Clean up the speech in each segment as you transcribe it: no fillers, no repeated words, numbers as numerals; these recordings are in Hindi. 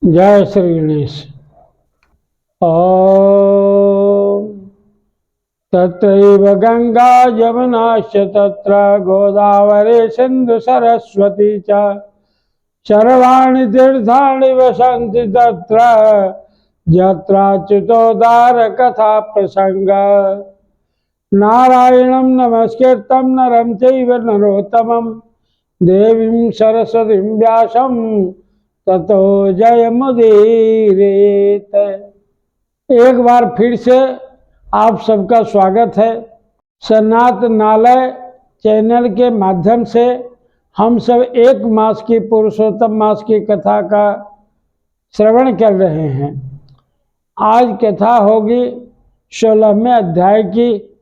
जय श्री गणेश। ओम तत्रैव गंगा यमुनाश्च तत्र गोदावरी सिंधु सरस्वती च सर्वाणि तीर्थानि वसन्ति तत्र यत्राच्युतोद्धार कथा प्रसंग। नारायणं नमस्कृतं नरं चैव नरोत्तमं देवीं सरस्वतीं व्यासं ततो जयमुदीरयेत्। एक बार फिर से आप सबका स्वागत है। सनातनालय चैनल के माध्यम से हम सब एक मास की पुरुषोत्तम मास की कथा का श्रवण कर रहे हैं। आज कथा होगी 16वें अध्याय की।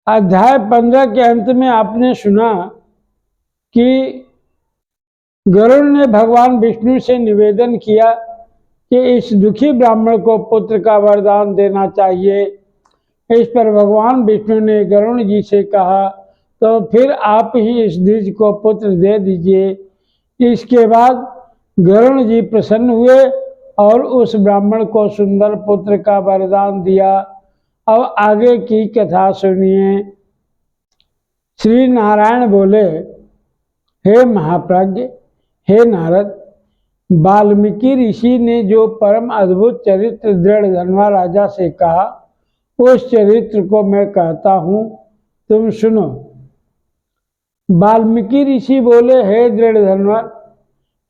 अध्याय 15 के अंत में आपने सुना कि गरुड़ ने भगवान विष्णु से निवेदन किया कि इस दुखी ब्राह्मण को पुत्र का वरदान देना चाहिए। इस पर भगवान विष्णु ने गरुड़ जी से कहा, तो फिर आप ही इस द्विज को पुत्र दे दीजिए। इसके बाद गरुड़ जी प्रसन्न हुए और उस ब्राह्मण को सुंदर पुत्र का वरदान दिया। अब आगे की कथा सुनिए। श्री नारायण बोले, हे महाप्रज्ञ, हे नारद, वाल्मीकि ऋषि ने जो परम अद्भुत चरित्र दृढ़धन्वा राजा से कहा, उस चरित्र को मैं कहता हूँ, तुम सुनो। वाल्मीकि ऋषि बोले, हे दृढ़धन्वा,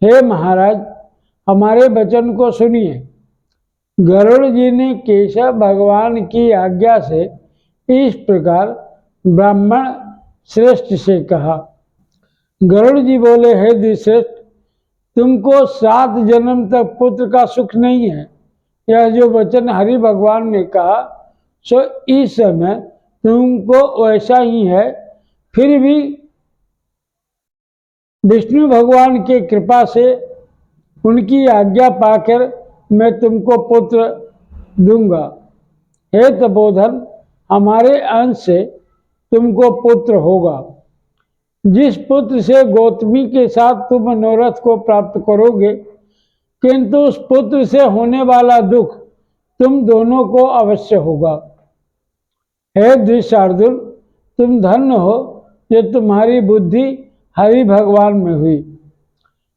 हे महाराज, हमारे वचन को सुनिए। गरुड़ जी ने केशव भगवान की आज्ञा से इस प्रकार ब्राह्मण श्रेष्ठ से कहा। गरुड़ जी बोले, हे द्विश्रेष्ठ, तुमको 7 जन्म तक पुत्र का सुख नहीं है। यह जो वचन हरि भगवान ने कहा, सो इस समय तुमको वैसा ही है। फिर भी विष्णु भगवान के कृपा से उनकी आज्ञा पाकर मैं तुमको पुत्र दूंगा। हे तपोधन, हमारे अंश से तुमको पुत्र होगा। जिस पुत्र से गौतमी के साथ तुम मनोरथ को प्राप्त करोगे, किंतु उस पुत्र से होने वाला दुख तुम दोनों को अवश्य होगा। हे द्विशार्दुल, तुम धन्य हो जो तुम्हारी बुद्धि हरि भगवान में हुई।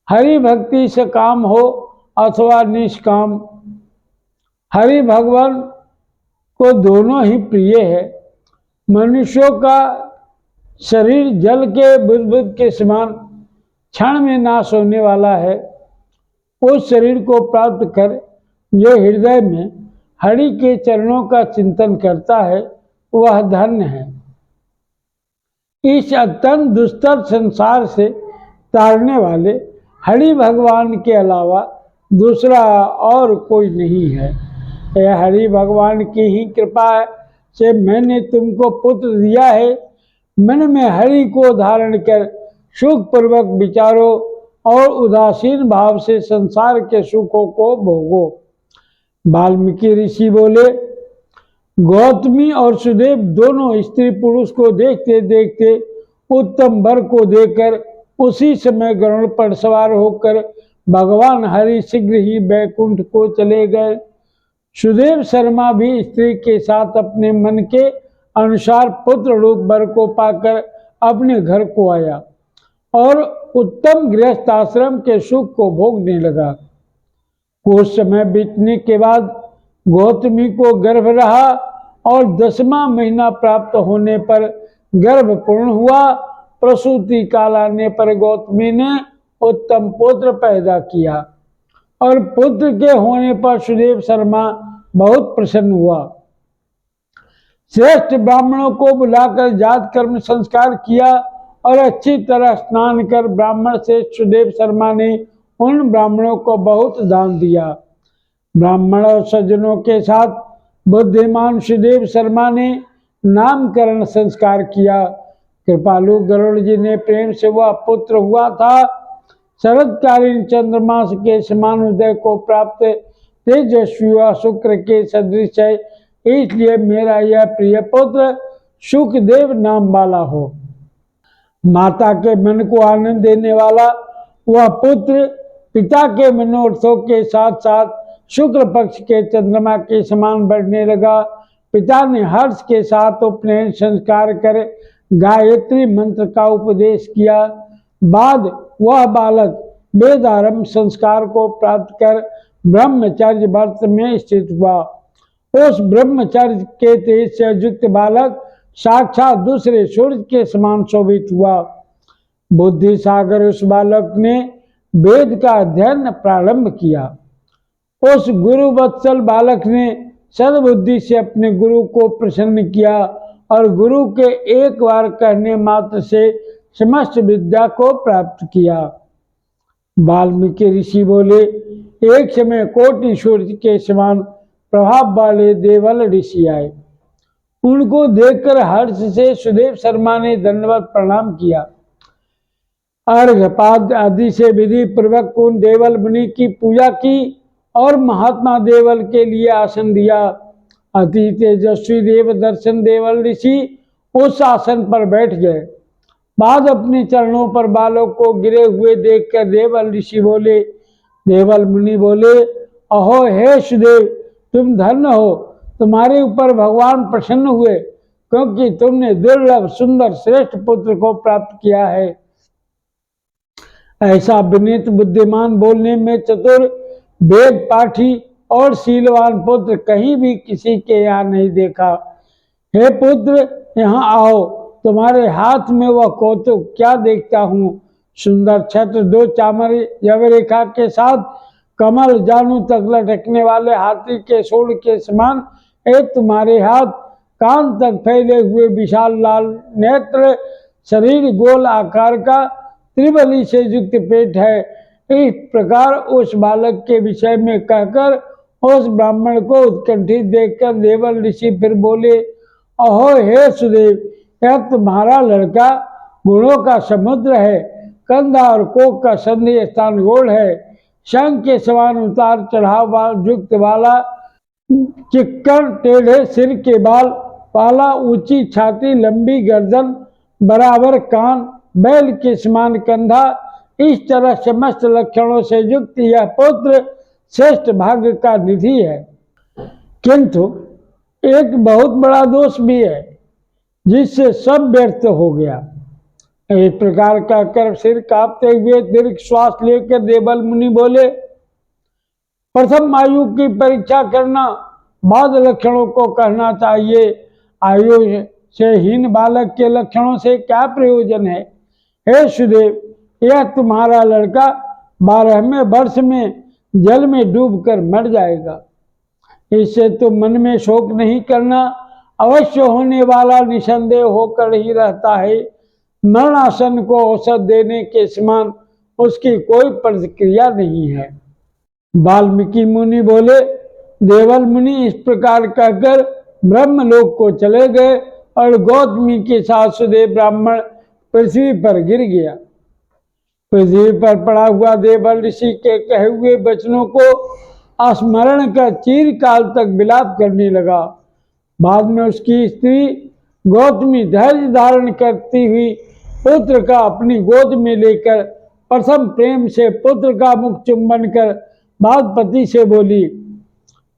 हरि भक्ति से काम हो अथवा निष्काम, हरि भगवान को दोनों ही प्रिय है। मनुष्यों का शरीर जल के बुदबुद के समान क्षण में नाश होने वाला है। उस शरीर को प्राप्त कर जो हृदय में हरि के चरणों का चिंतन करता है, वह धन्य है। इस अत्यंत दुस्तर संसार से तारने वाले हरि भगवान के अलावा दूसरा और कोई नहीं है। यह हरि भगवान की ही कृपा से मैंने तुमको पुत्र दिया है। मन में हरि को धारण कर सुख पूर्वक विचारो और उदासीन भाव से संसार के सुखों को भोगो। वाल्मीकि ऋषि बोले, गौतमी और सुदेव दोनों स्त्री पुरुष को देखते देखते उत्तम वर को देकर उसी समय गरुड़ पर सवार होकर भगवान हरि शीघ्र ही बैकुंठ को चले गए। सुदेव शर्मा भी स्त्री के साथ अपने मन के अनुसार पुत्र रूप वर को पाकर अपने घर को आया और उत्तम गृहस्थ आश्रम के सुख को भोगने लगा। कुछ समय बीतने के बाद गौतमी को गर्भ रहा और 10वां महीना प्राप्त होने पर गर्भ पूर्ण हुआ। प्रसूति काल आने पर गौतमी ने उत्तम पुत्र पैदा किया और पुत्र के होने पर सुदेव शर्मा बहुत प्रसन्न हुआ। श्रेष्ठ ब्राह्मणों को बुलाकर जात कर्म संस्कार किया और अच्छी तरह स्नान कर ब्राह्मण से सुदेव शर्मा ने उन ब्राह्मणों को बहुत दान दिया। ब्राह्मण और सज्जनों के साथ बुद्धिमान सुदेव शर्मा ने नामकरण संस्कार किया। कृपालु गरुड़ जी ने प्रेम से वह पुत्र हुआ था। शरदकालीन चंद्रमास के समान उदय को प्राप्त तेजस्वी व शुक्र के सदृश है, इसलिए मेरा यह प्रिय पुत्र सुखदेव नाम वाला हो। माता के मन को आनंद देने वाला वह पुत्र पिता के मनोरथों के साथ साथ शुक्ल पक्ष के चंद्रमा के समान बढ़ने लगा। पिता ने हर्ष के साथ उपनयन संस्कार कर गायत्री मंत्र का उपदेश किया। बाद वह बालक वेदारंभ संस्कार को प्राप्त कर ब्रह्मचर्य व्रत में स्थित हुआ। उस ब्रह्मचर्य के तेज से युक्त बालक साक्षात दूसरे सूर्य के समान शोभित हुआ। बुद्धि सागर उस बालक ने वेद का अध्ययन प्रारंभ किया। उस गुरु वत्सल बालक ने सद्बुद्धि से अपने गुरु को प्रसन्न किया और गुरु के एक बार कहने मात्र से समस्त विद्या को प्राप्त किया। वाल्मीकि ऋषि बोले, एक समय कोटि सूर्य के समान प्रभाव वाले देवल ऋषि आए। उनको देखकर हर्ष से सुदेव शर्मा ने दंडवत प्रणाम किया। अर्घ्यपाद आदि से विधि पूर्वक उन देवल मुनि की पूजा की और महात्मा देवल के लिए आसन दिया। अति तेजस्वी देव दर्शन देवल ऋषि उस आसन पर बैठ गए। बाद अपने चरणों पर बालों को गिरे हुए देखकर देवल ऋषि बोले, देवल मुनि बोले, अहो हे सुदेव, तुम धन्य हो, तुम्हारे ऊपर भगवान प्रसन्न हुए, क्योंकि तुमने दुर्लभ सुंदर श्रेष्ठ पुत्र को प्राप्त किया है। ऐसा विनीत बुद्धिमान, बोलने में चतुर, वेद पाठी और शीलवान पुत्र कहीं भी किसी के यहाँ नहीं देखा। हे पुत्र, यहाँ आओ, तुम्हारे हाथ में वह कौतुक क्या देखता हूँ। सुंदर छत्र, दो चामर यवरेखा के साथ कमल जानू तक लटकने वाले हाथी के सूंड के समान एक तुम्हारे हाथ, कान तक फैले हुए विशाल लाल नेत्र, शरीर गोल आकार का, त्रिबली से युक्त पेट है। इस प्रकार उस बालक के विषय में कहकर उस ब्राह्मण को उत्कंठित देखकर देवल ऋषि फिर बोले, अहो हे सुदेव, यह तुम्हारा लड़का गुणों का समुद्र है, कंधा और कोक का संधि स्थान गोल है, शंख के समान उतार चढ़ाव युक्त वाला, चिक्कड़ टेढ़े सिर के बाल वाला, ऊंची छाती, लंबी गर्दन, बराबर कान, बैल के समान कंधा, इस तरह समस्त लक्षणों से युक्त यह पुत्र श्रेष्ठ भाग्य का निधि है। किंतु एक बहुत बड़ा दोष भी है, जिससे सब व्यर्थ हो गया। इस प्रकार कहकर सिर कांपते हुए दीर्घ श्वास लेकर देवल मुनि बोले, प्रथम आयु की परीक्षा करना, बाद लक्षणों को कहना चाहिए। आयु से हीन बालक के लक्षणों से क्या प्रयोजन है। हे सुदेव, यह तुम्हारा लड़का 12वें वर्ष में जल में डूबकर मर जाएगा। इससे तुम मन में शोक नहीं करना, अवश्य होने वाला निसंदेह होकर ही रहता है। मरणासन को औषध देने के समान उसकी कोई प्रतिक्रिया नहीं है। वाल्मीकि मुनि बोले, देवल मुनि इस प्रकार कहकर ब्रह्मलोक को चले गए और गौतमी के साथ सुदेव ब्राह्मण पृथ्वी पर गिर गया। पृथ्वी पर पड़ा हुआ देवल ऋषि के कहे हुए वचनों को स्मरण कर चिरकाल तक विलाप करने लगा। बाद में उसकी स्त्री गौतमी धैर्य धारण करती हुई पुत्र का अपनी गोद में लेकर प्रथम प्रेम से पुत्र का मुख चुंबन कर बाद पति से बोली।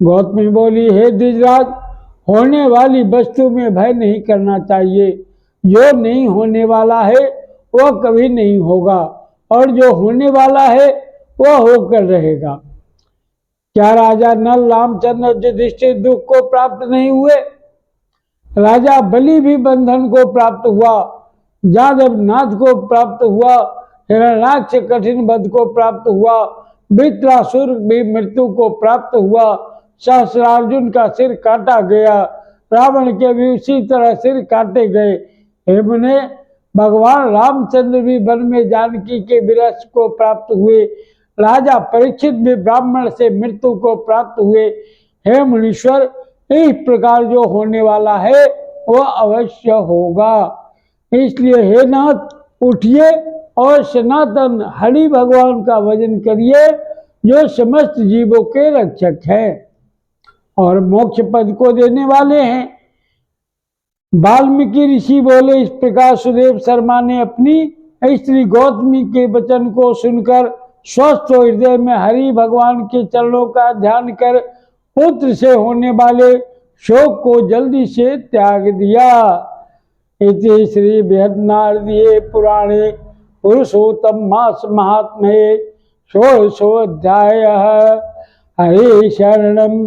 गौतमी बोली, हे द्विजराज, होने वाली वस्तु में भय नहीं करना चाहिए। जो नहीं होने वाला है वह कभी नहीं होगा, और जो होने वाला है वह होकर रहेगा। क्या राजा नल, रामचंद्र युधिष्ठिर दुख को प्राप्त नहीं हुए? राजा बलि भी बंधन को प्राप्त हुआ, जादव नाथ को प्राप्त हुआ, हिरण्याक्ष कठिन वध को प्राप्त हुआ, वृत्रासुर भी मृत्यु को प्राप्त हुआ, सहस्रार्जुन का सिर काटा गया, रावण के भी उसी तरह सिर काटे गए। हे मुने, भगवान रामचंद्र भी वन में जानकी के विरह को प्राप्त हुए, राजा परीक्षित भी ब्राह्मण से मृत्यु को प्राप्त हुए। हे मुनीश्वर, इस प्रकार जो होने वाला है वह अवश्य होगा। इसलिए हे नाथ, उठिए और सनातन हरि भगवान का भजन करिए, जो समस्त जीवों के रक्षक है और मोक्ष पद को देने वाले हैं। वाल्मीकि ऋषि बोले, इस प्रकार सुदेव शर्मा ने अपनी स्त्री गौतमी के वचन को सुनकर स्वस्थ हृदय में हरि भगवान के चरणों का ध्यान कर पुत्र से होने वाले शोक को जल्दी से त्याग दिया। इति श्री बृहन्नारदीये पुराणे पुरुषोत्तम मास महात्म्ये षोडशोऽध्यायः। हरे शरणं